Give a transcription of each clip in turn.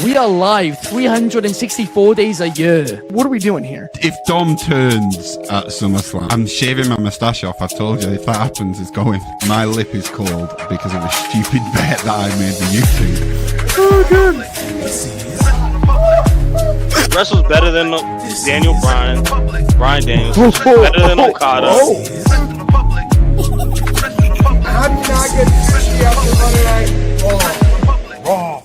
We are live 364 days a year. What are we doing here? If Dom turns at SummerSlam, I'm shaving my moustache off. I've told you, if that happens, it's going. My lip is cold because of a stupid bet that I made with YouTube. Oh, good. Wrestle's better than Daniel Bryan Daniels. Better than Okada. How do you not get 50 after Monday Night Raw?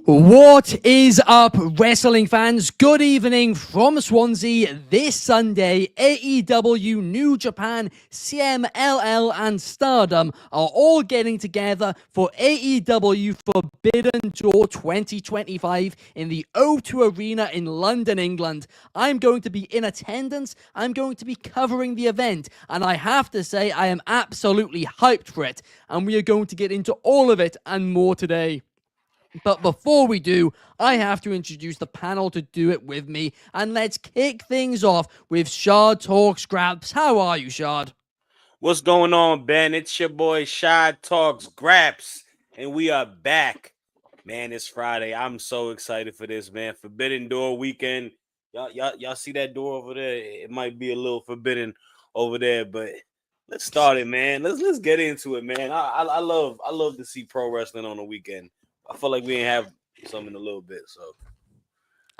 What is up, wrestling fans? Good evening from Swansea. This Sunday, AEW, New Japan, CMLL, and Stardom are all getting together for AEW Forbidden Door 2025 in the O2 Arena in London, England. I'm going to be in attendance. I'm going to be covering the event, and I have to say I am absolutely hyped for it, and we are going to get into all of it and more today. But before we do, I have to introduce the panel to do it with me. And let's kick things off with Shard Talks Scraps. How are you, Shard? What's going on, Ben? It's your boy Shard Talks Graps, and we are back. Man, it's Friday. I'm so excited for this, man. Forbidden Door weekend. Y'all see that door over there? It might be a little forbidden over there, but let's start it, man. Let's get into it, man. I love to see pro wrestling on the weekend. I feel like we ain't have some in a little bit, so.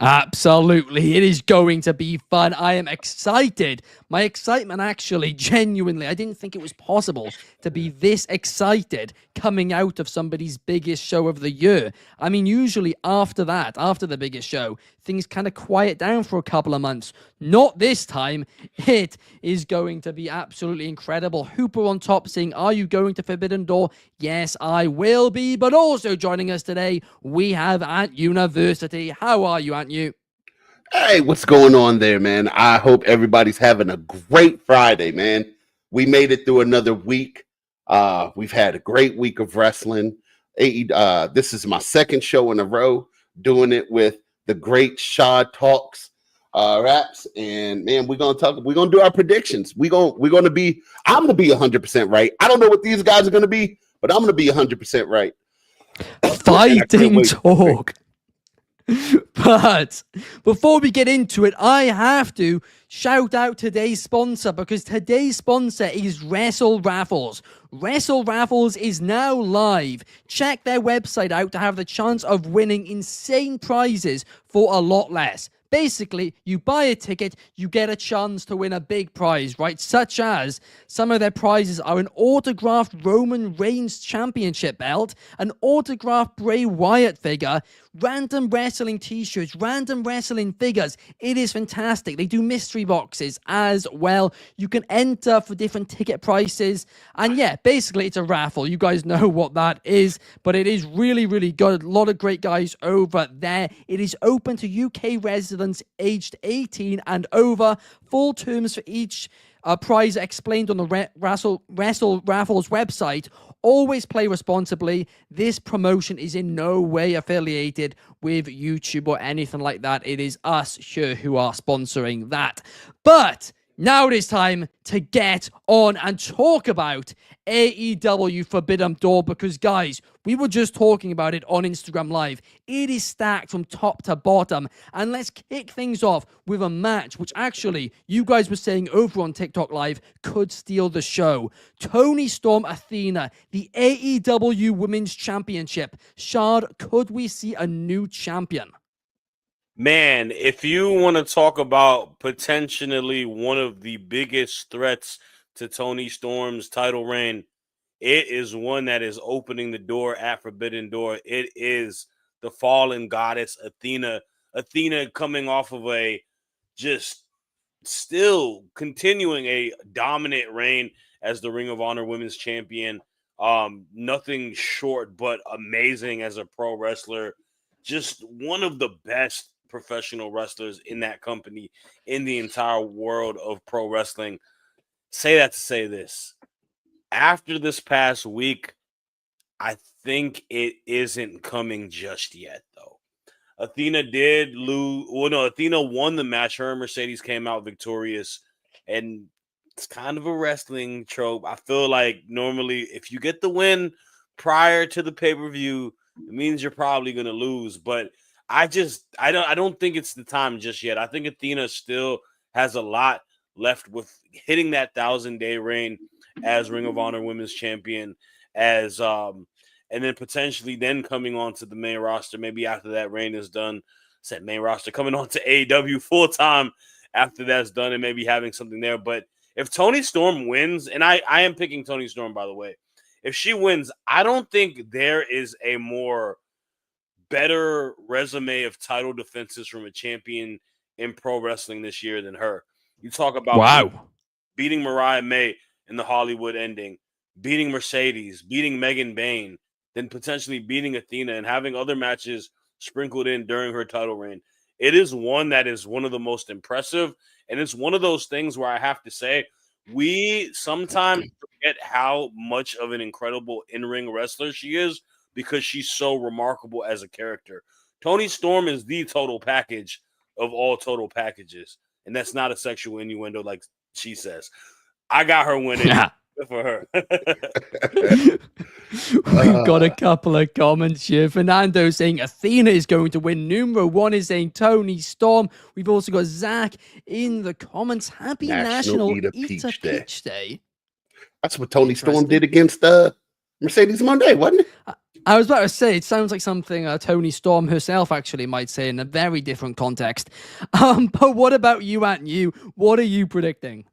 Absolutely. It is going to be fun. I am excited. My excitement actually, genuinely, I didn't think it was possible to be this excited coming out of somebody's biggest show of the year. I mean, usually after that, after the biggest show, things kind of quiet down for a couple of months. Not this time. It is going to be absolutely incredible. Hooper on top saying, are you going to Forbidden Door? Yes, I will be. But also joining us today, we have Ant University. How are you, Ant U? Hey, what's going on there, man? I hope everybody's having a great Friday, man. We made it through another week. We've had a great week of wrestling. This is my second show in a row doing it with the great Shard Talks Raps, and man, we're gonna do our predictions. I'm gonna be 100% right. I don't know what these guys are gonna be, but I'm gonna be 100% right. Fighting talk. But before we get into it, I have to shout out today's sponsor, because today's sponsor is Wrestle Raffles. Wrestle Raffles is now live. Check their website out to have the chance of winning insane prizes for a lot less. Basically, you buy a ticket, you get a chance to win a big prize, right? Such as some of their prizes are an autographed Roman Reigns championship belt, an autographed Bray Wyatt figure, random wrestling t-shirts, random wrestling figures. It is fantastic. They do mystery boxes as well. You can enter for different ticket prices. And yeah, basically it's a raffle. You guys know what that is, but it is really, really good. A lot of great guys over there. It is open to UK residents aged 18 and over. Full terms for each prize explained on the Wrestle Raffles website. Always play responsibly. This promotion is in no way affiliated with YouTube or anything like that. It is us here who are sponsoring that. But now it is time to get on and talk about AEW Forbidden Door, because guys, we were just talking about it on Instagram Live. It is stacked from top to bottom, and let's kick things off with a match which actually you guys were saying over on TikTok Live could steal the show. Toni Storm Athena, the AEW Women's Championship. Shard, could we see a new champion? Man, if you want to talk about potentially one of the biggest threats to Toni Storm's title reign, it is one that is opening the door at Forbidden Door. It is the fallen goddess Athena. Athena coming off of a just still continuing a dominant reign as the Ring of Honor Women's Champion. Nothing short but amazing as a pro wrestler. Just one of the best professional wrestlers in that company, in the entire world of pro wrestling. Say that to say this. After this past week, I think it isn't coming just yet, though. Athena did lose. Well, no, Athena won the match. Her and Mercedes came out victorious, and it's kind of a wrestling trope. I feel like normally if you get the win prior to the pay-per-view, it means you're probably going to lose. But I don't think it's the time just yet. I think Athena still has a lot left with hitting that 1,000-day reign as Ring of Honor Women's Champion, as and then potentially then coming on to the main roster. Maybe after that reign is done, said main roster, coming on to AEW full time after that's done, and maybe having something there. But if Toni Storm wins, and I am picking Toni Storm, by the way, if she wins, I don't think there is a more better resume of title defenses from a champion in pro wrestling this year than her. You talk about beating Mariah May in the Hollywood ending, beating Mercedes, beating Megan Bayne, then potentially beating Athena and having other matches sprinkled in during her title reign. It is one that is one of the most impressive, and it's one of those things where I have to say we sometimes forget how much of an incredible in-ring wrestler she is because she's so remarkable as a character. Toni Storm is the total package of all total packages, and that's not a sexual innuendo like she says. I got her winning. Good for her. We've got a couple of comments here. Fernando saying Athena is going to win. Numero 1 is saying Toni Storm. We've also got Zach in the comments. Happy National Eat a Peach Day. That's what Toni Storm did against Mercedes Monday, wasn't it? I was about to say, it sounds like something Toni Storm herself actually might say in a very different context. But what about you, Ant? What are you predicting?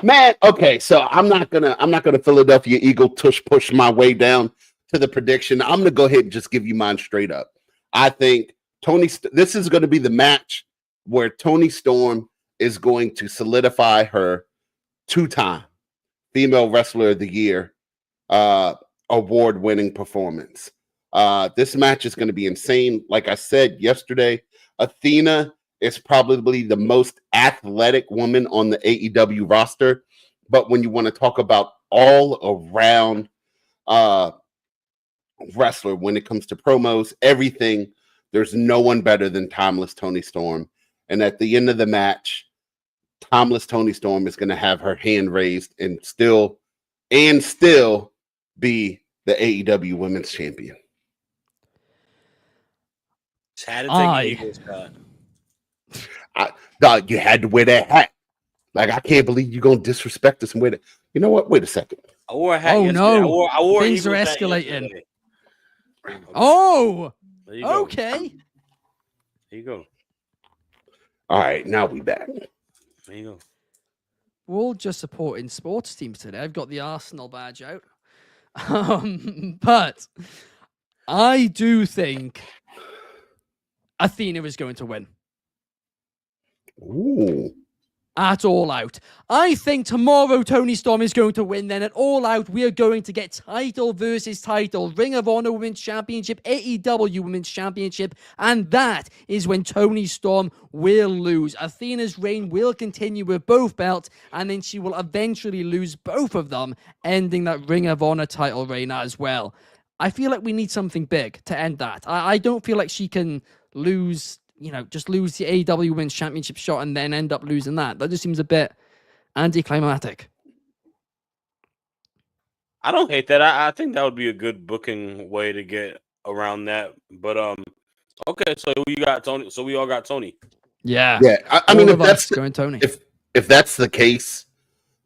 Man, okay, so I'm not gonna Philadelphia Eagle push my way down to the prediction. I'm gonna go ahead and just give you mine straight up. I think this is going to be the match where Toni Storm is going to solidify her 2-time Female Wrestler of the Year award-winning performance. This match is going to be insane. Like I said yesterday, Athena is probably the most athletic woman on the AEW roster. But when you want to talk about all-around wrestler, when it comes to promos, everything, there's no one better than Timeless Toni Storm. And at the end of the match, Timeless Toni Storm is going to have her hand raised and still be the AEW Women's Champion. Dog, you had to wear that hat. Like, I can't believe you're going to disrespect us and wear it. You know what? Wait a second. I wore a hat yesterday. No. I wore Things are escalating. Yesterday. Oh, there you go. Okay. There you go. All right, now we back. There you go. We're all just supporting sports teams today. I've got the Arsenal badge out. But I do think Athena is going to win. Ooh. At All Out. I think tomorrow Toni Storm is going to win. Then at All Out, we are going to get title versus title. Ring of Honor Women's Championship, AEW Women's Championship. And that is when Toni Storm will lose. Athena's reign will continue with both belts. And then she will eventually lose both of them, ending that Ring of Honor title reign as well. I feel like we need something big to end that. I don't feel like she can lose... just lose the AEW Women's Championship shot and then end up losing that. That just seems a bit anticlimactic. I don't hate that. I think that would be a good booking way to get around that. But okay, so we got Toni. So we all got Toni. Yeah. I mean, if that's going Toni, if that's the case,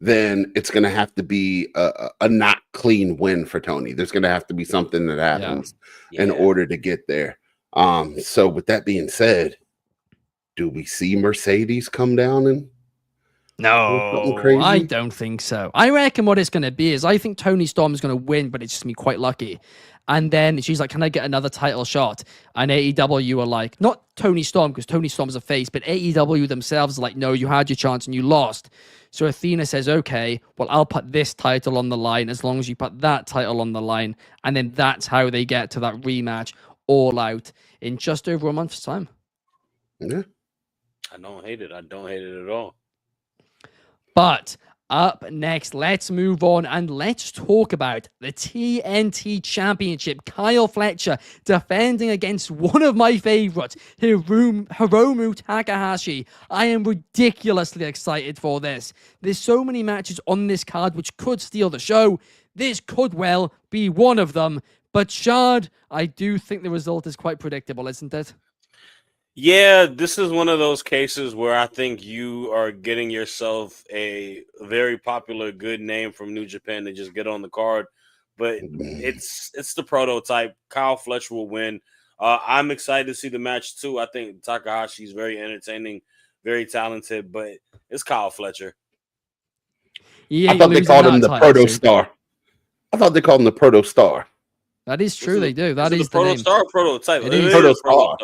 then it's going to have to be a not clean win for Toni. There's going to have to be something that happens in order to get there. So with that being said, do we see Mercedes come down and no, I don't think so. I reckon what it's going to be is I think Toni Storm is going to win, but it's just me quite lucky. And then she's like, can I get another title shot? And AEW are like, not Toni Storm, because Toni Storm's a face, but AEW themselves are like, no, you had your chance and you lost. So Athena says, okay, well, I'll put this title on the line as long as you put that title on the line. And then that's how they get to that rematch All Out in just over a month's time. Yeah. I don't hate it. I don't hate it at all. But up next, let's move on and let's talk about the TNT Championship. Kyle Fletcher defending against one of my favorites, Hiromu Takahashi. I am ridiculously excited for this. There's so many matches on this card which could steal the show. This could well be one of them. But Shard, I do think the result is quite predictable, isn't it? Yeah, this is one of those cases where I think you are getting yourself a very popular, good name from New Japan to just get on the card. But it's the prototype. Kyle Fletcher will win. I'm excited to see the match too. I think Takahashi's very entertaining, very talented, but it's Kyle Fletcher. I thought they called him the Proto Star. I thought they called him the Proto Star. That is true. They do. That is the Proto name. Star or Prototype. It is Proto Star.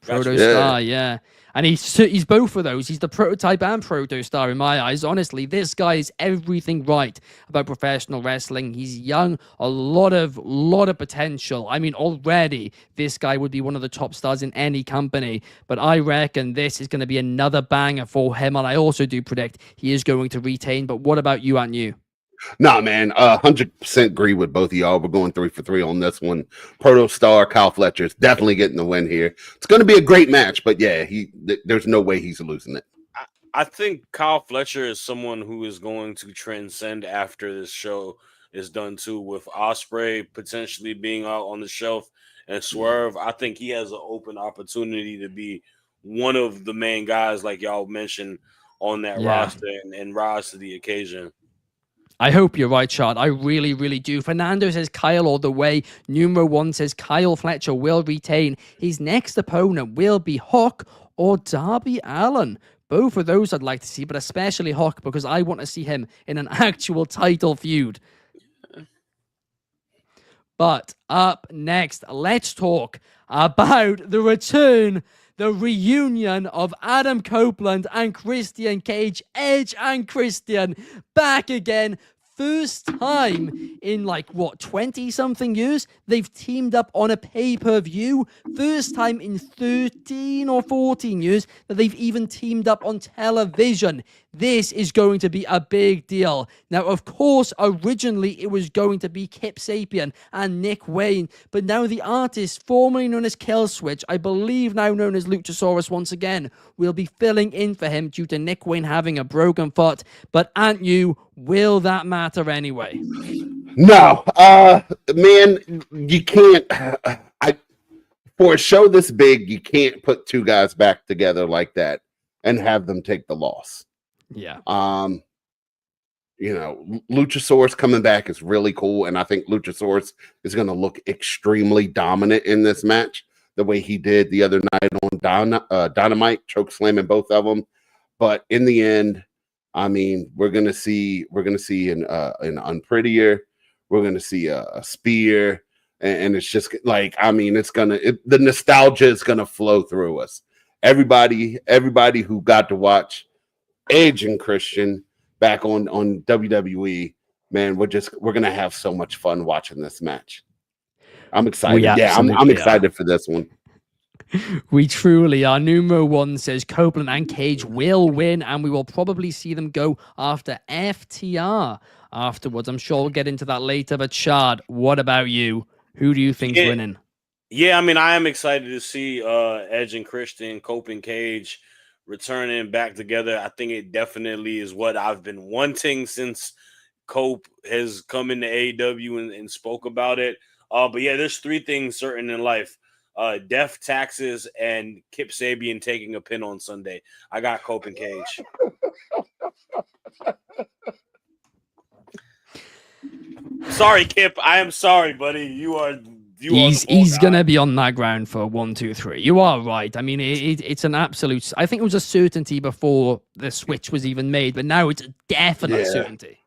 Proto Star, yeah. And he's both of those. He's the prototype and proto star in my eyes. Honestly, this guy is everything right about professional wrestling. He's young, a lot of potential. I mean, already this guy would be one of the top stars in any company. But I reckon this is going to be another banger for him. And I also do predict he is going to retain. But what about you, Aunt You? Nah, man, 100% agree with both of y'all. We're going 3 for 3 on this one. Proto Star, Kyle Fletcher is definitely getting the win here. It's going to be a great match, but yeah, there's no way he's losing it. I think Kyle Fletcher is someone who is going to transcend after this show is done too, with Ospreay potentially being out on the shelf and Swerve. I think he has an open opportunity to be one of the main guys, like y'all mentioned, on that roster and rise to the occasion. I hope you're right, Chad. I really, really do. Fernando says Kyle all the way. Numero 1 says Kyle Fletcher will retain. His next opponent will be Hawk or Darby Allin. Both of those I'd like to see, but especially Hawk because I want to see him in an actual title feud. But up next, let's talk about the return, the reunion of Adam Copeland and Christian Cage. Edge and Christian back again. First time in 20-something years, they've teamed up on a pay-per-view. First time in 13 or 14 years that they've even teamed up on television. This is going to be a big deal. Now, of course, originally it was going to be Kip Sabian and Nick Wayne, but now the artist formerly known as Killswitch, I believe now known as Luchasaurus once again, will be filling in for him due to Nick Wayne having a broken foot. But Aunt You, will that matter anyway? No, man, you can't. For a show this big, you can't put two guys back together like that and have them take the loss. Yeah. Luchasaurus coming back is really cool, and I think Luchasaurus is going to look extremely dominant in this match, the way he did the other night on Dynamite, choke slamming both of them. But in the end, I mean, we're gonna see an Unprettier, we're gonna see a Spear, and it's just like, I mean, the nostalgia is gonna flow through us. Everybody who got to watch Edge and Christian back on WWE, man, we're gonna have so much fun watching this match. I'm excited. I'm excited for this one. We truly are. Numero 1 says Copeland and Cage will win, and we will probably see them go after FTR afterwards. I'm sure we'll get into that later. But Shard, what about you? Who do you think's winning? Yeah, I mean, I am excited to see Edge and Christian, Cope and Cage returning back together. I think it definitely is what I've been wanting since Cope has come into AEW and spoke about it. But yeah, there's 3 things certain in life. Death, taxes, and Kip Sabian taking a pin on Sunday. I got Cope and Cage. Sorry, Kip. I am sorry, buddy. He's gonna be on that ground for 1, 2, 3. You are right. I mean, it's an absolute. I think it was a certainty before the switch was even made, but now it's a definite certainty.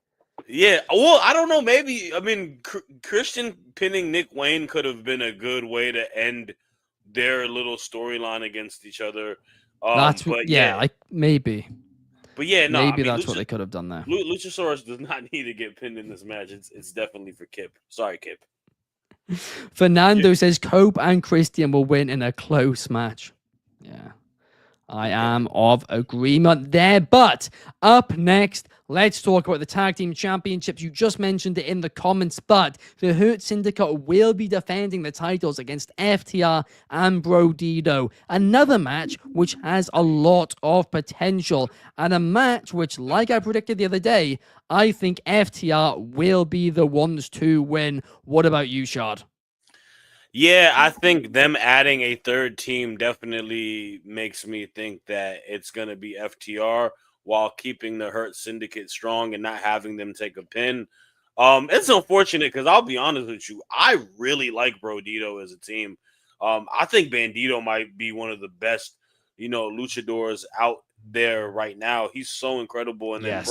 Yeah, well, I don't know. Maybe, I mean, Christian pinning Nick Wayne could have been a good way to end their little storyline against each other. Maybe. But yeah, no, maybe that's what they could have done there. Luchasaurus does not need to get pinned in this match. It's definitely for Kip. Sorry, Kip. Fernando says Cope and Christian will win in a close match. Yeah. I am of agreement there. But up next, let's talk about the Tag Team Championships. You just mentioned it in the comments, but the Hurt Syndicate will be defending the titles against FTR and Brodito. Another match which has a lot of potential, and a match which, like I predicted the other day, I think FTR will be the ones to win. What about you, Shard? Yeah, I think them adding a third team definitely makes me think that it's going to be FTR while keeping the Hurt Syndicate strong and not having them take a pin. It's unfortunate because I'll be honest with you, I really like Brodito as a team. I think Bandito might be one of the best, luchadors out there right now. He's so incredible, and then Yes.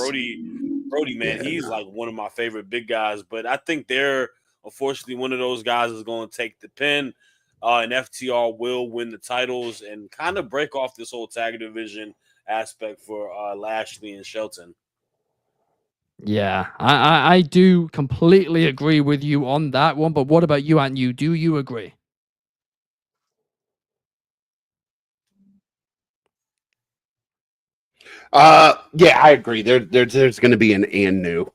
Brody, man, he's like one of my favorite big guys. But I think they're unfortunately one of those guys is going to take the pin, and FTR will win the titles and kind of break off this whole tag division aspect for Lashley and Shelton. Yeah, I do completely agree with you on that one. But what about you, and you? Do you agree? Yeah, I agree. There's going to be an and new.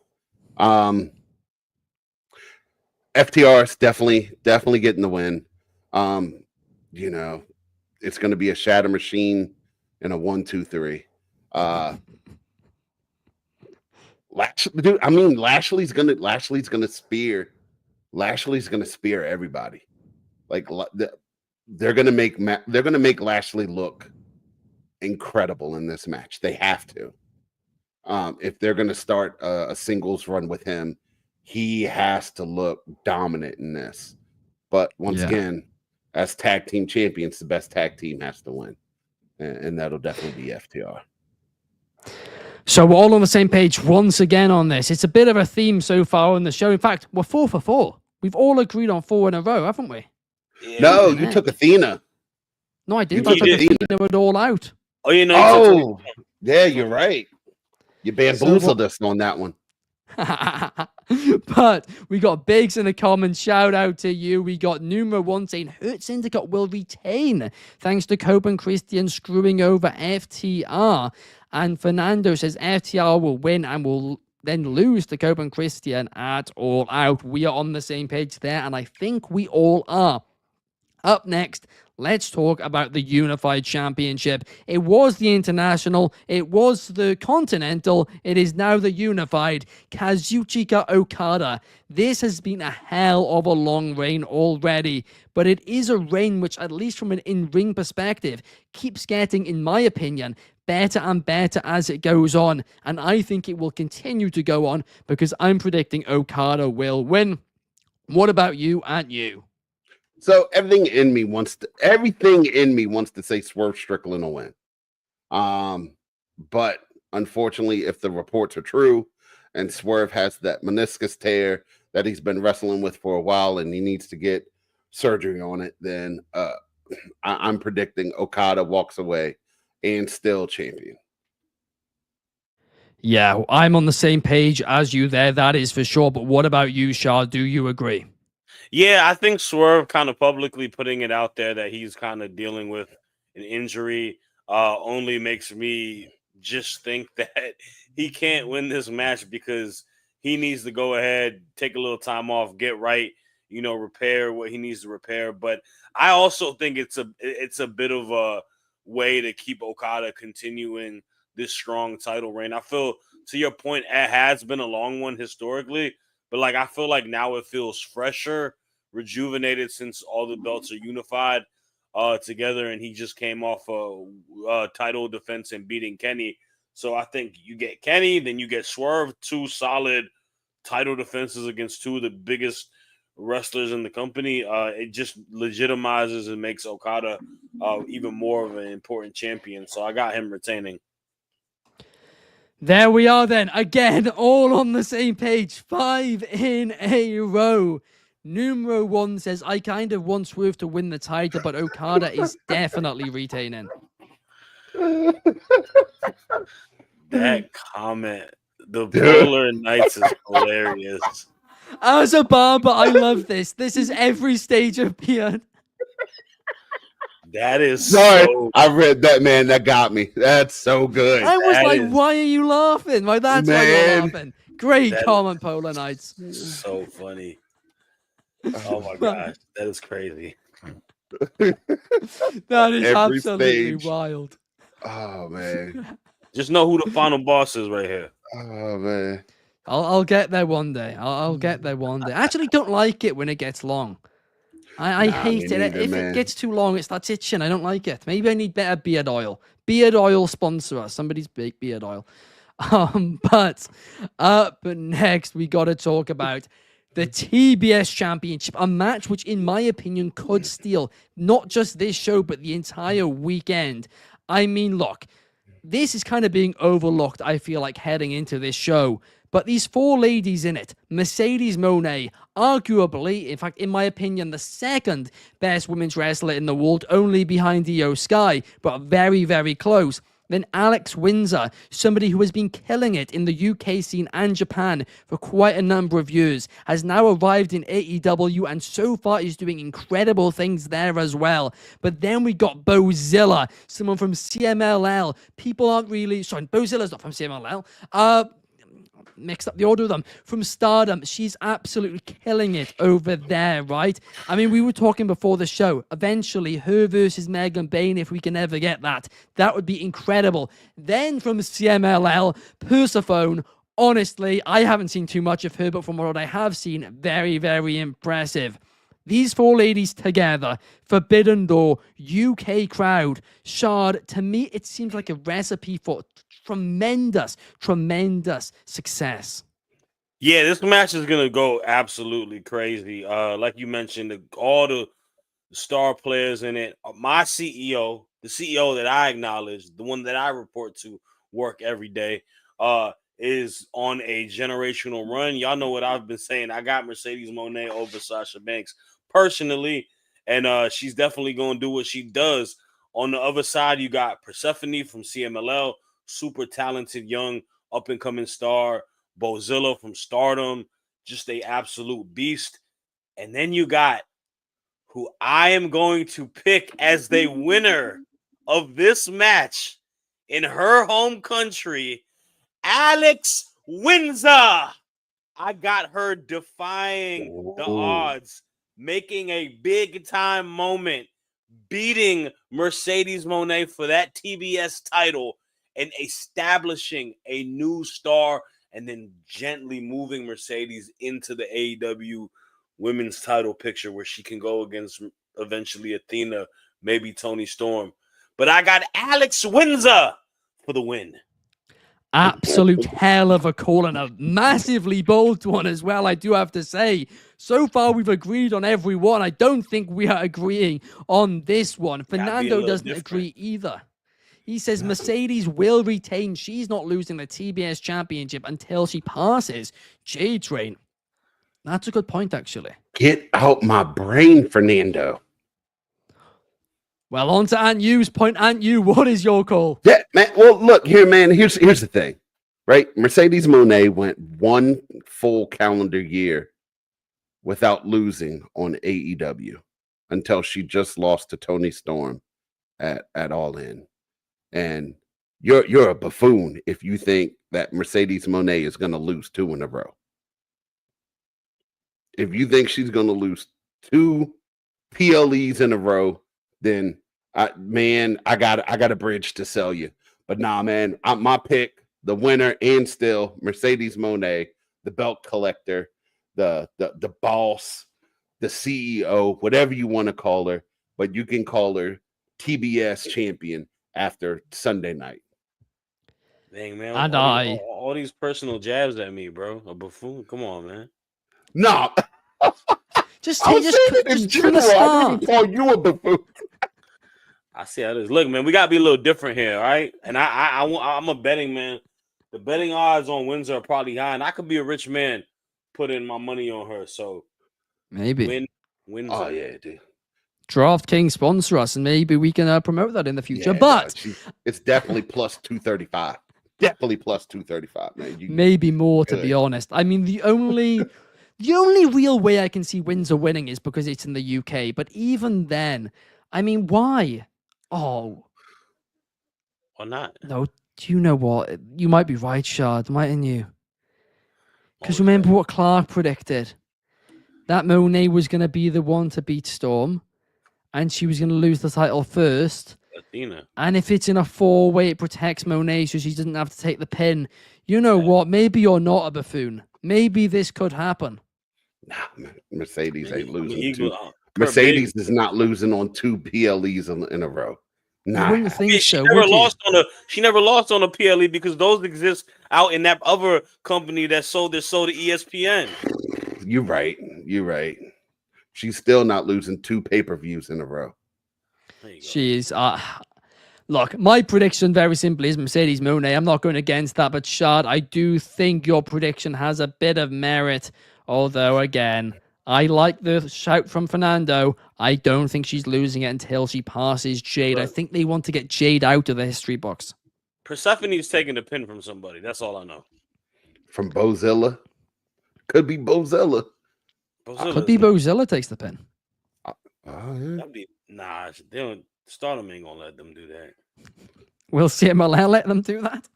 FTR is definitely getting the win. It's going to be a shatter machine and a 1, 2, 3. Lashley's gonna spear everybody. Like they're gonna make Lashley look incredible in this match. They have to. If they're gonna start a singles run with him, he has to look dominant in this. But once again, as tag team champions, the best tag team has to win, and that'll definitely be FTR. So we're all on the same page once again on this. It's a bit of a theme so far on the show. In fact, we're 4 for 4. We've all agreed on 4 in a row, haven't we? Yeah. No, you took Athena. No, I did. I took Athena it all out. Oh, you yeah, you're right. You bamboozled us on that one. But we got Biggs in the comments. Shout out to you. We got Numero 1 saying Hurt Syndicate will retain thanks to Coben Christian screwing over FTR. And Fernando says FTR will win and will then lose to Coben Christian at All Out. We are on the same page there, and I think we all are. Up next, let's talk about the Unified Championship. It was the International, it was the Continental, it is now the Unified. Kazuchika Okada. This has been a hell of a long reign already, but it is a reign which, at least from an in-ring perspective, keeps getting, in my opinion, better and better as it goes on. And I think it will continue to go on because I'm predicting Okada will win. What about you and you? So everything in me wants to say Swerve Strickland will win. But unfortunately, if the reports are true and Swerve has that meniscus tear that he's been wrestling with for a while and he needs to get surgery on it, then I'm predicting Okada walks away and still champion. Yeah, I'm on the same page as you there, that is for sure. But what about you, Shah? Do you agree? Yeah, I think Swerve kind of publicly putting it out there that he's kind of dealing with an injury only makes me just think that he can't win this match because he needs to go ahead, take a little time off, get right, repair what he needs to repair. But I also think it's a bit of a way to keep Okada continuing this strong title reign. I feel, to your point, it has been a long one historically, but I feel like now it feels fresher, rejuvenated since all the belts are unified together, and he just came off a title defense and beating Kenny. So I think you get Kenny, then you get Swerve, 2 solid title defenses against 2 of the biggest wrestlers in the company. It just legitimizes and makes Okada even more of an important champion. So I got him retaining. There we are then. Again, all on the same page. 5 in a row. Numero 1 says, I kind of want Swerve to win the title, but Okada is definitely retaining. That comment, the Polar Knights is hilarious. As a barber, I love this. This is every stage of beard. That is sorry. So... I read that, man. That got me. That's so good. I was why are you laughing? Like, that's why you're laughing. Great comment, Polar Knights. So funny. Oh my gosh, that is crazy. That is every absolutely stage. Wild. Oh man. Just know who the final boss is right here. Oh man. I'll get there one day. I'll get there one day. I actually don't like it when it gets long. I Nah, hate me it. neither, If man. it gets too long, it starts itching. I don't like it. Maybe I need better beard oil. Beard oil sponsor us. Somebody's big beard oil. But next we got to talk about the TBS Championship, a match which, in my opinion, could steal not just this show but the entire weekend. I mean, look, this is kind of being overlooked, I feel like, heading into this show. But these four ladies in it, Mercedes Moné, arguably, in fact, in my opinion, the second best women's wrestler in the world, only behind Io Sky, but very, very close. Then Alex Windsor, somebody who has been killing it in the UK scene and Japan for quite a number of years, has now arrived in AEW and so far is doing incredible things there as well. But then we got Bozilla, someone from CMLL. People aren't really... Sorry, Bozilla's not from CMLL. Mixed up the order of them. From Stardom, she's absolutely killing it over there, right? I mean, we were talking before the show. Eventually, her versus Megan Bayne, if we can ever get that. That would be incredible. Then from CMLL, Persephone. Honestly, I haven't seen too much of her, but from what I have seen, very, very impressive. These four ladies together, Forbidden Door, UK crowd, Shard, to me, it seems like a recipe for tremendous success. Yeah, this match is gonna go absolutely crazy. Like you mentioned, all the star players in it. My CEO, the CEO that I acknowledge, the one that I report to work every day, is on a generational run. Y'all know what I've been saying. I got Mercedes Moné over Sasha Banks personally, and she's definitely gonna do what she does. On the other side, you got Persephone from CMLL, super talented young up and coming star. Bozilla from Stardom, just a absolute beast. And then you got who I am going to pick as the winner of this match in her home country, Alex Windsor. I got her defying the odds, making a big time moment, beating Mercedes Moné for that TBS title and establishing a new star, and then gently moving Mercedes into the AEW women's title picture where she can go against eventually Athena, maybe Toni Storm. But I got Alex Windsor for the win. Absolute hell of a call, and a massively bold one as well, I do have to say. So far, we've agreed on every one. I don't think we are agreeing on this one. Fernando doesn't agree either. He says Mercedes will retain. She's not losing the TBS championship until she passes J-Train. That's a good point, actually. Get out my brain, Fernando. Well, on to Aunt U's point. Aunt U, what is your call? Yeah, man. Well, look here, man. Here's the thing, right? Mercedes Moné went one full calendar year without losing on AEW until she just lost to Toni Storm at All In. And you're a buffoon if you think that Mercedes Moné is going to lose two in a row. If you think she's going to lose two PLEs in a row, then I got a bridge to sell you. But nah, man, my pick, the winner and still Mercedes Moné, the belt collector, the boss, the CEO, whatever you want to call her, but you can call her TBS champion after Sunday night. Dang, man. And all these personal jabs at me, bro. A buffoon. Come on, man. No. Just from the start. I didn't call you a buffoon. I see how it is. Look, man, we gotta be a little different here, all right? And I'm a betting man. The betting odds on Windsor are probably high, and I could be a rich man putting my money on her. So maybe Windsor. Oh yeah, dude. DraftKings sponsor us, and maybe we can promote that in the future. Yeah, but it's definitely plus 235. Definitely plus 235, man. Maybe more, to be honest. I mean, the only real way I can see Windsor winning is because it's in the UK. But even then, I mean, why? Oh, or not? No, do you know what? You might be right, Shard, mightn't you? Because remember what Clark predicted? That Moné was going to be the one to beat Storm, and she was going to lose the title first. Athena. And if it's in a four-way, it protects Moné so she doesn't have to take the pin. You know what? Maybe you're not a buffoon. Maybe this could happen. Nah, Mercedes ain't losing Mercedes is not losing on 2 PLEs in a row. I wouldn't think She so. never Would you? lost on a PLE because those exist out in that other company that sold to ESPN. You're right. She's still not losing 2 pay-per-views in a row. She is. Look, my prediction very simply is Mercedes Moné. I'm not going against that, but Shard, I do think your prediction has a bit of merit. Although, again, I like the shout from Fernando. I don't think she's losing it until she passes Jade. I think they want to get Jade out of the history books. Persephone's taking the pin from somebody. That's all I know. From Bozilla? Could be Bozilla. Could be Bozilla takes the pin. That'd be they don't. Stardom ain't gonna let them do that. Will CMLL let them do that?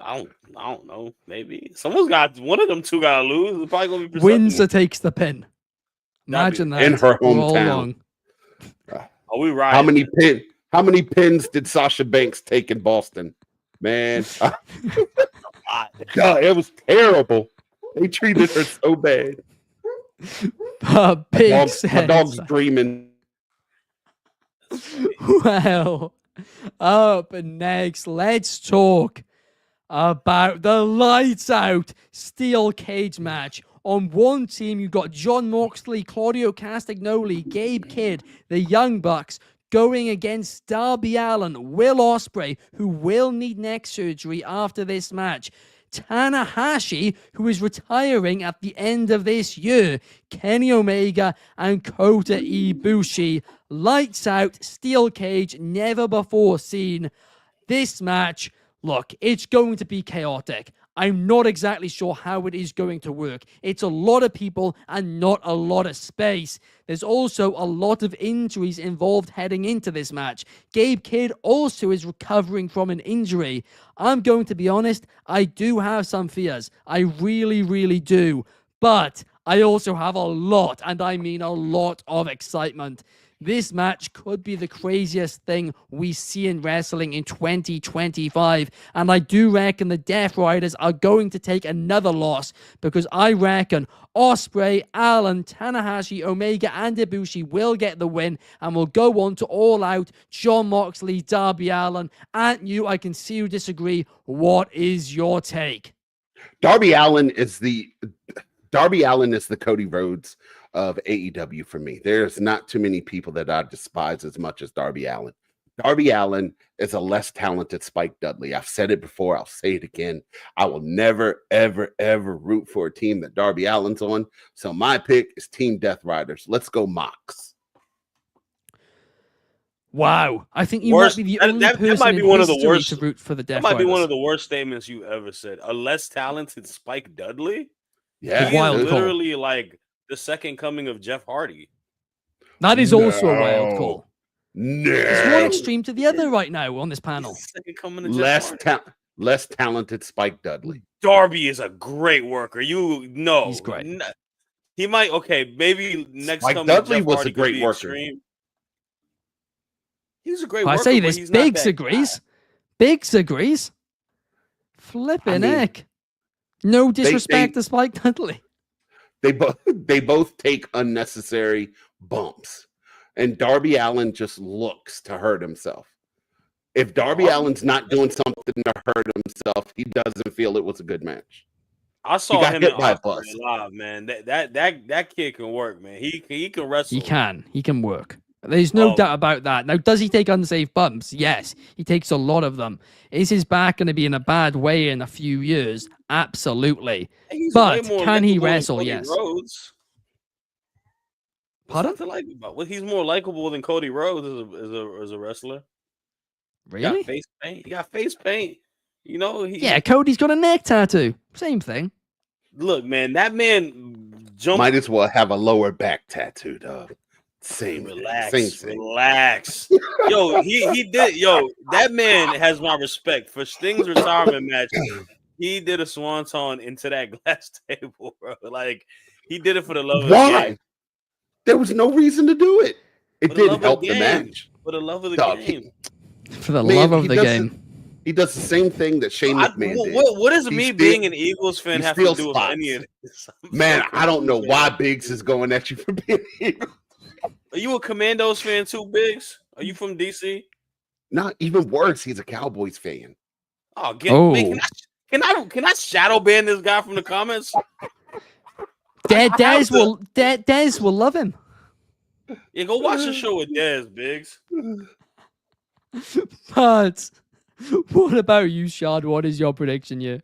I don't know. Maybe one of them two gotta lose. It's probably gonna be Persephone. Windsor takes the pin. Imagine that in her hometown. Are we right? How many pins did Sasha Banks take in Boston? Man, God, it was terrible. They treated her so bad. My dog's dreaming. Well, up next, let's talk about the lights out steel cage match. On one team, you've got Jon Moxley, Claudio Castagnoli, Gabe Kidd, the Young Bucks, going against Darby Allin, Will Ospreay, who will need neck surgery after this match, Tanahashi, who is retiring at the end of this year, Kenny Omega, and Kota Ibushi. Lights out, steel cage, never before seen. This match, look, it's going to be chaotic. I'm not exactly sure how it is going to work. It's a lot of people and not a lot of space. There's also a lot of injuries involved heading into this match. Gabe Kidd also is recovering from an injury. I'm going to be honest, I do have some fears. I really, really do. But I also have a lot, and I mean a lot of excitement. This match could be the craziest thing we see in wrestling in 2025. And I do reckon the Death Riders are going to take another loss because I reckon Ospreay, Allin, Tanahashi, Omega, and Ibushi will get the win and will go on to All Out Jon Moxley, Darby Allin. And I can see you disagree. What is your take? Darby Allin is the Cody Rhodes of AEW for me. There's not too many people that I despise as much as Darby Allin. Darby Allin is a less talented Spike Dudley. I've said it before. I'll say it again. I will never, ever, ever root for a team that Darby Allin's on. So my pick is Team Death Riders. Let's go Mox. Wow. I think you might be the only person in history to root for the Death Riders. That might be one of the worst statements you ever said. A less talented Spike Dudley? Yeah. He's literally like the second coming of Jeff Hardy. That is also a wild call. No. It's one extreme to the other right now on this panel. Less talented Spike Dudley. Darby is a great worker. He's great. He might. Okay, maybe next Spike coming Dudley Jeff was Hardy a great worker. Extreme. He's a great worker. I say this, Biggs agrees. Biggs agrees. Flipping heck. No disrespect to Spike Dudley. They both take unnecessary bumps, and Darby Allin just looks to hurt himself. If Darby Allin's not doing something to hurt himself, he doesn't feel it was a good match. I saw him in Austin live, man. That kid can work, man. He can wrestle. He can work. There's no doubt about that. Now, does he take unsafe bumps? Yes, he takes a lot of them. Is his back going to be in a bad way in a few years? Absolutely. But can he wrestle? Yes. Rhodes. Pardon? He's more likable than Cody Rhodes as a wrestler. Really? He got face paint. Cody's got a neck tattoo. Same thing. Look, man, that man jumped. Might as well have a lower back tattoo, dog. Relax. Yo, he did. Yo, that man has my respect for Sting's retirement match. He did a swanton into that glass table, bro. Like he did it for the love of the game. There was no reason to do it. It didn't help the match. For the love of the game. For the love of the game. He does the same thing that Shane McMahon did. What does being an Eagles fan have to do with any of this? Man, I don't know why Biggs is going at you for being an Eagles. Are you a Commandos fan too, Biggs? Are you from DC? Not even worse. He's a Cowboys fan. Oh, Oh. can I shadow ban this guy from the comments? Dez will love him. Yeah, go watch the show with Dez, Biggs. But what about you, Shad? What is your prediction here?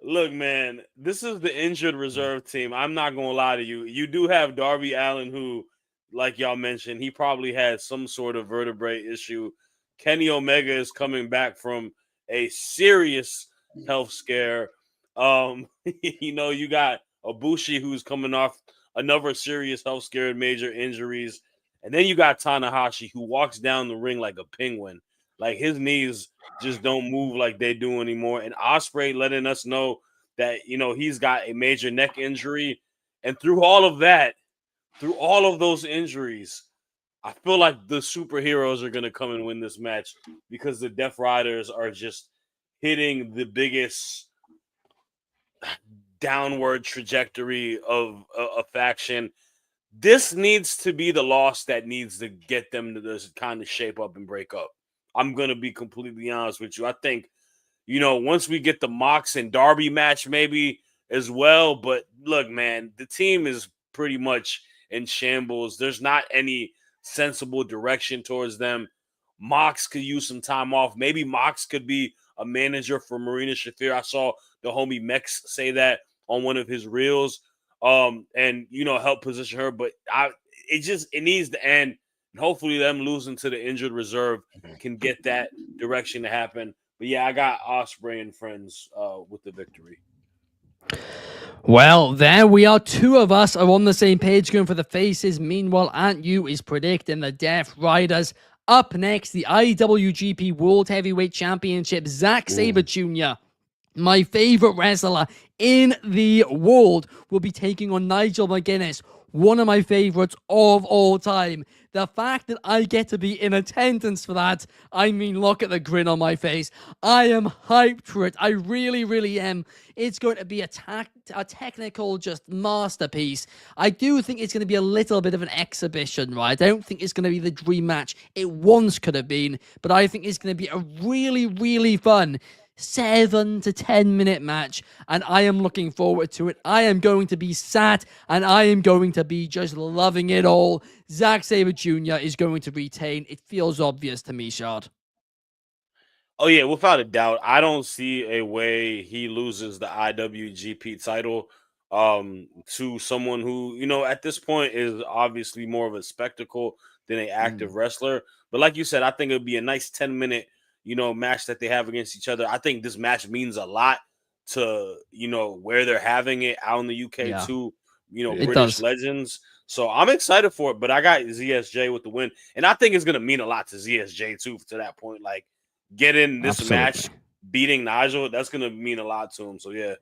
Look, man, this is the injured reserve team. I'm not gonna lie to you. You do have Darby Allin, who, like y'all mentioned, he probably had some sort of vertebrae issue. Kenny Omega is coming back from a serious health scare. You got Ibushi, who's coming off another serious health scare and major injuries. And then you got Tanahashi, who walks down the ring like a penguin. Like, his knees just don't move like they do anymore. And Ospreay letting us know that, he's got a major neck injury. And through all of that, through all of those injuries, I feel like the superheroes are going to come and win this match because the Death Riders are just hitting the biggest downward trajectory of a faction. This needs to be the loss that needs to get them to this kind of shape up and break up. I'm going to be completely honest with you. I think, once we get the Mox and Darby match maybe as well. But look, man, the team is pretty much in shambles. There's not any sensible direction towards them. Mox could use some time off. Maybe Mox could be a manager for Marina Shafir. I saw the homie Mex say that on one of his reels. And help position her. But it needs to end. And hopefully them losing to the injured reserve can get that direction to happen. But yeah, I got Ospreay and friends with the victory. Well, there we are. Two of us are on the same page going for the faces. Meanwhile, Aunt You is predicting the Death Riders. Up next, the IWGP World Heavyweight Championship, Zack Sabre Jr., my favorite wrestler in the world, will be taking on Nigel McGuinness, one of my favorites of all time. The fact that I get to be in attendance for that, I mean, look at the grin on my face. I am hyped for it. I really, really am. It's going to be a technical just masterpiece. I do think it's going to be a little bit of an exhibition, right? I don't think it's going to be the dream match it once could have been, but I think it's going to be a really, really fun 7 to 10 minute match, and I am looking forward to it. I am going to be sat, and I am going to be just loving it all. Zack Sabre Jr. is going to retain. It feels obvious to me, Shard. Oh, yeah, without a doubt. I don't see a way he loses the IWGP title to someone who, at this point is obviously more of a spectacle than an active wrestler. But like you said, I think it would be a nice 10-minute match that they have against each other. I think this match means a lot to, where they're having it out in the UK too, British legends. So I'm excited for it, but I got ZSJ with the win. And I think it's going to mean a lot to ZSJ too, to that point. Like, getting this match, beating Nigel, that's going to mean a lot to him. So, yeah.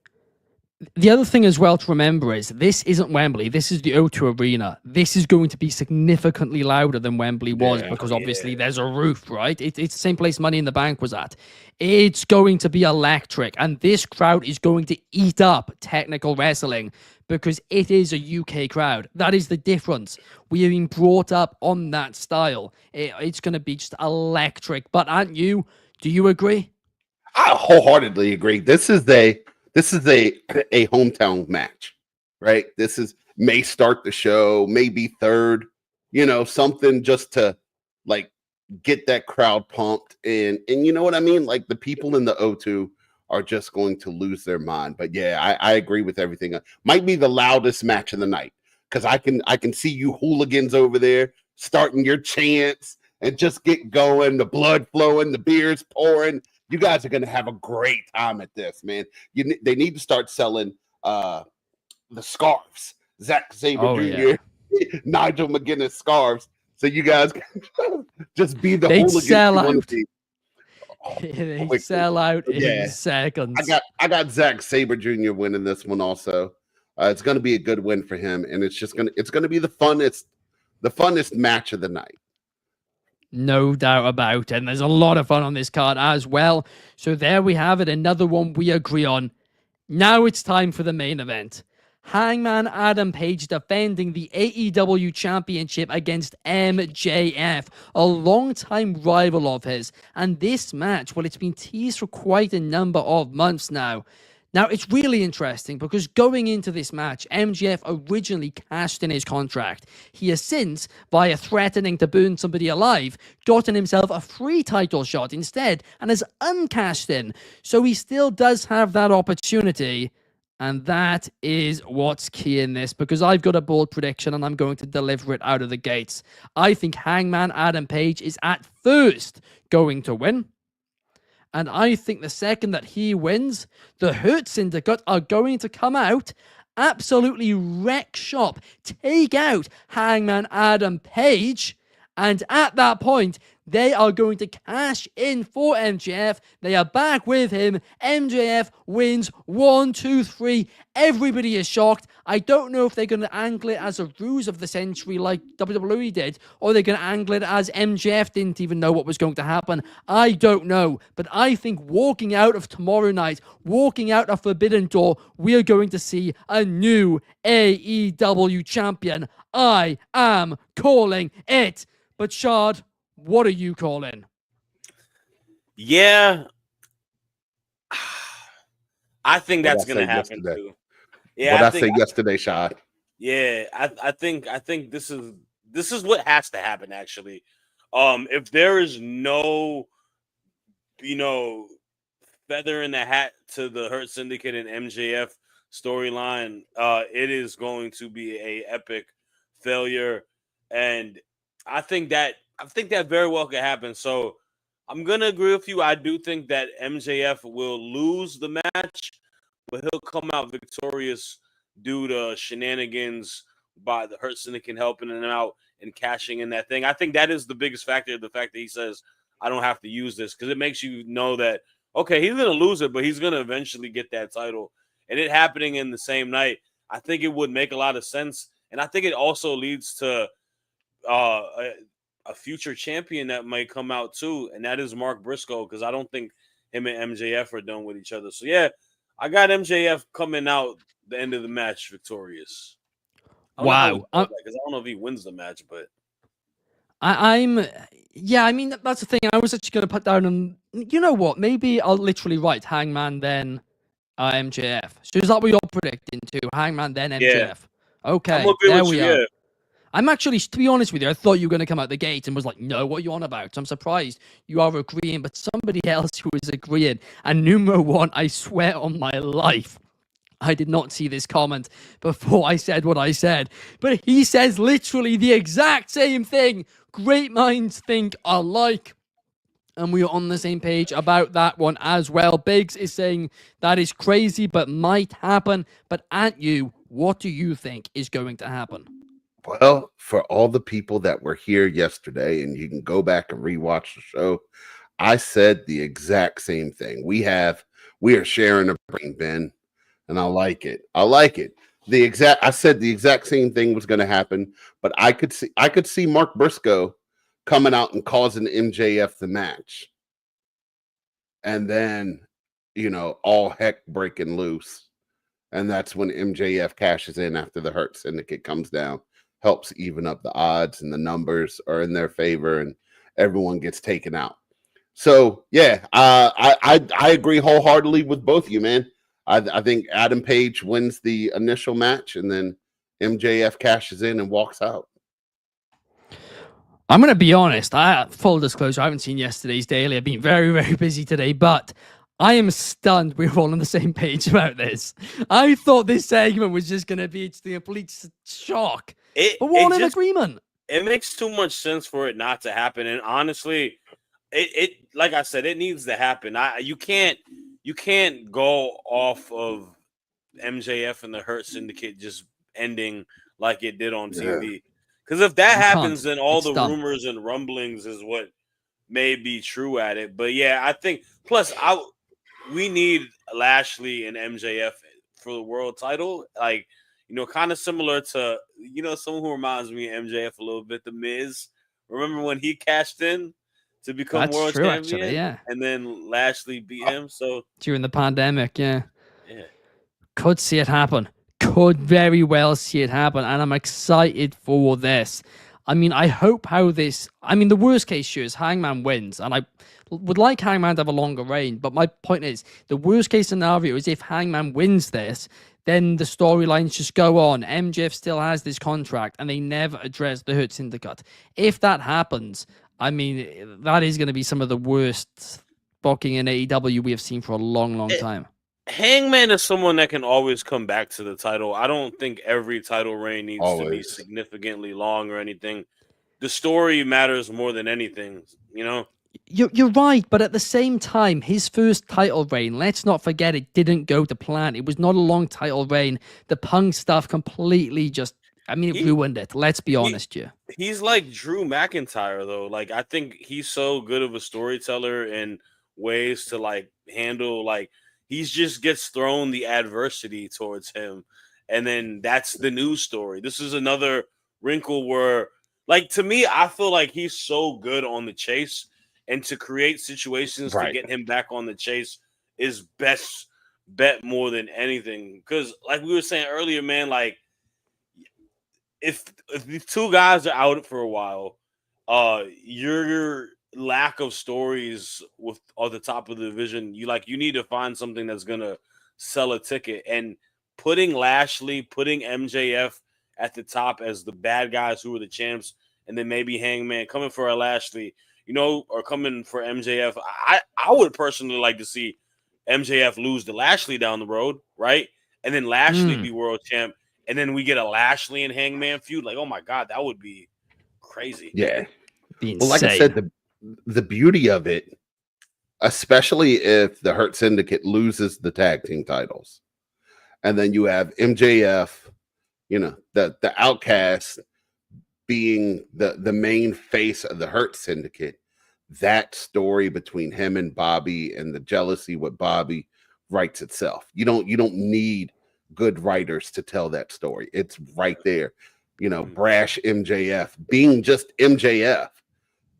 The other thing as well to remember is this isn't Wembley. This is the O2 Arena. This is going to be significantly louder than Wembley was because obviously there's a roof, right? It's the same place Money in the Bank was at. It's going to be electric, and this crowd is going to eat up technical wrestling because it is a UK crowd. That is the difference. We have been brought up on that style. It's going to be just electric. But aren't you? Do you agree? I wholeheartedly agree. This is a hometown match, right? May start the show, maybe third, something just to like get that crowd pumped. And you know what I mean? Like, the people in the O2 are just going to lose their mind. But yeah, I agree with everything. Might be the loudest match of the night because I can see you hooligans over there starting your chants and just get going, the blood flowing, the beers pouring. You guys are going to have a great time at this, man. They need to start selling the scarves. Zack Sabre Jr., Nigel McGuinness scarves. So you guys can just be the They'd hooligans sell you out. want to be. They sell out in seconds. I got Zack Sabre Jr. winning this one also. It's going to be a good win for him, and it's going to be the funnest match of the night. No doubt about it. And there's a lot of fun on this card as well. So there we have it. Another one we agree on. Now it's time for the main event. Hangman Adam Page defending the AEW Championship against MJF, a longtime rival of his. And this match, well, it's been teased for quite a number of months now. Now, it's really interesting because going into this match, MJF originally cashed in his contract. He has since, via threatening to burn somebody alive, gotten himself a free title shot instead and has uncashed in. So he still does have that opportunity. And that is what's key in this, because I've got a bold prediction and I'm going to deliver it out of the gates. I think Hangman Adam Page is at first going to win. And I think the second that he wins, the Hurt Syndicate are going to come out, absolutely wreck shop, take out Hangman Adam Page, and at that point, they are going to cash in for MJF. They are back with him. MJF wins 1, 2, 3. Everybody is shocked. I don't know if they're going to angle it as a ruse of the century like WWE did, or they're going to angle it as MJF didn't even know what was going to happen. I don't know. But I think walking out of tomorrow night, walking out of Forbidden Door, we are going to see a new AEW champion. I am calling it. But Shard, what are you calling? Yeah, I think that's going to happen too. Yeah, what I said yesterday, Shad. Yeah, I think this is what has to happen. Actually, if there is no, feather in the hat to the Hurt Syndicate and MJF storyline, it is going to be a epic failure, and I think that very well could happen. So I'm gonna agree with you. I do think that MJF will lose the match, but he'll come out victorious due to shenanigans by the Hurt Syndicate helping him out and cashing in that thing. I think that is the biggest factor, the fact that he says, I don't have to use this, because it makes you know that, okay, he's going to lose it, but he's going to eventually get that title. And it happening in the same night, I think it would make a lot of sense. And I think it also leads to a future champion that might come out too, and that is Mark Briscoe, because I don't think him and MJF are done with each other. So yeah, I got MJF coming out the end of the match victorious. Wow. Because I don't know if he wins the match, but I mean, that's the thing. I was actually going to put down, and you know what? Maybe I'll literally write Hangman, then MJF. So is that what you're predicting too? Hangman, then MJF. Yeah. Okay, there we are. Yeah. I'm actually, to be honest with you, I thought you were going to come out the gate and was like, no, what are you on about? So I'm surprised you are agreeing, but somebody else who is agreeing. And numero one, I swear on my life, I did not see this comment before I said what I said. But he says literally the exact same thing. Great minds think alike. And we are on the same page about that one as well. Biggs is saying that is crazy, but might happen. But Ant, what do you think is going to happen? Well, for all the people that were here yesterday, and you can go back and rewatch the show, I said the exact same thing. We are sharing a brain, Ben, and I like it. I said the exact same thing was going to happen, but I could see Mark Briscoe coming out and causing MJF the match, and then all heck breaking loose, and that's when MJF cashes in after the Hurt Syndicate comes down. Helps even up the odds, and the numbers are in their favor, and everyone gets taken out. So yeah, I agree wholeheartedly with both of you, man. I think Adam Page wins the initial match, and then MJF cashes in and walks out. I'm going to be honest. Full disclosure, I haven't seen yesterday's daily. I've been very, very busy today, but I am stunned we're all on the same page about this. I thought this segment was just going to be the complete shock. But we're all in agreement. It makes too much sense for it not to happen. And honestly, it like I said, it needs to happen. You can't go off of MJF and the Hurt Syndicate just ending like it did on TV. Because if that happens, then all the rumors and rumblings is what may be true at it. But yeah, I think plus we need Lashley and MJF for the world title. Like, kind of similar to, someone who reminds me of MJF a little bit, The Miz. Remember when he cashed in to become world champion? Actually, yeah. And then Lashley beat him. So during the pandemic, yeah. Could see it happen. could very well see it happen, and I'm excited for this. I mean, I hope the worst case sure is Hangman wins, and I would like Hangman to have a longer reign, but my point is, the worst case scenario is if Hangman wins this, then the storylines just go on. MJF still has this contract, and they never address the Hurt Syndicate. If that happens, I mean, that is going to be some of the worst booking in AEW we have seen for a long, long time. Hangman is someone that can always come back to the title. I don't think every title reign needs to be significantly long or anything. The story matters more than anything, you know? You're right, but at the same time, his first title reign, let's not forget, it didn't go to plan. It was not a long title reign. The Punk stuff completely it ruined it. Let's be honest here. He's like Drew McIntyre, though. Like, I think he's so good of a storyteller in ways to, like, handle, like, he just gets thrown the adversity towards him, and then that's the news story. This is another wrinkle where, like, to me, I feel like he's so good on the chase, and to create situations to get him back on the chase is best bet more than anything. Because, like we were saying earlier, man, like, if these two guys are out for a while, your lack of stories with on the top of the division, you need to find something that's gonna sell a ticket. And putting Lashley, putting MJF at the top as the bad guys who are the champs, and then maybe Hangman coming for a Lashley, or coming for MJF. I would personally like to see MJF lose to Lashley down the road, right? And then Lashley be world champ, and then we get a Lashley and Hangman feud. Like, oh my God, that would be crazy. Yeah. Well, like I said, the beauty of it, especially if the Hurt Syndicate loses the tag team titles, and then you have MJF, the Outcast being the main face of the Hurt Syndicate, that story between him and Bobby and the jealousy with Bobby writes itself. You don't need good writers to tell that story. It's right there. Brash MJF being just MJF,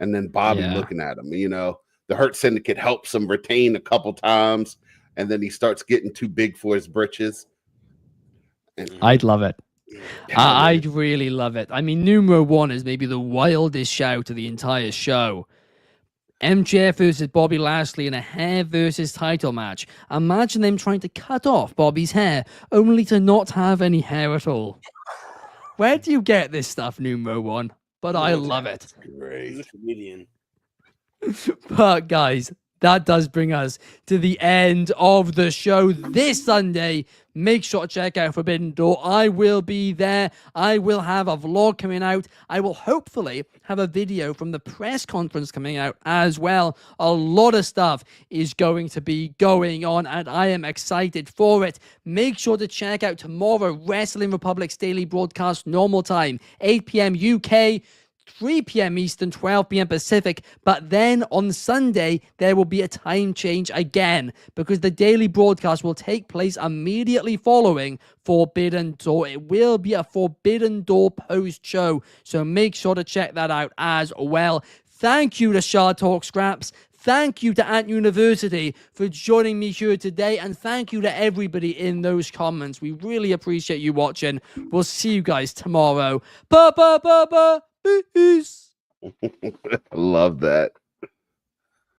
and then Bobby looking at him. The Hurt Syndicate helps him retain a couple times, and then he starts getting too big for his britches. I'd love it. I'd really love it. I mean, numero one is maybe the wildest shout of the entire show. MJF versus Bobby Lashley in a hair versus title match. Imagine them trying to cut off Bobby's hair, only to not have any hair at all. Where do you get this stuff, numero one? But I love it. Great comedian. But guys, that does bring us to the end of the show this Sunday. Make sure to check out Forbidden Door. I will be there. I will have a vlog coming out. I will hopefully have a video from the press conference coming out as well. A lot of stuff is going to be going on, and I am excited for it. Make sure to check out tomorrow, Wrestling Republic's daily broadcast, normal time, 8 p.m. UK, 3 p.m. Eastern, 12 p.m. Pacific. But then on Sunday, there will be a time change again, because the daily broadcast will take place immediately following Forbidden Door. It will be a Forbidden Door post-show, so make sure to check that out as well. Thank you to Shard Talk Scraps. Thank you to Ant University for joining me here today, and thank you to everybody in those comments. We really appreciate you watching. We'll see you guys tomorrow. Peace. I love that.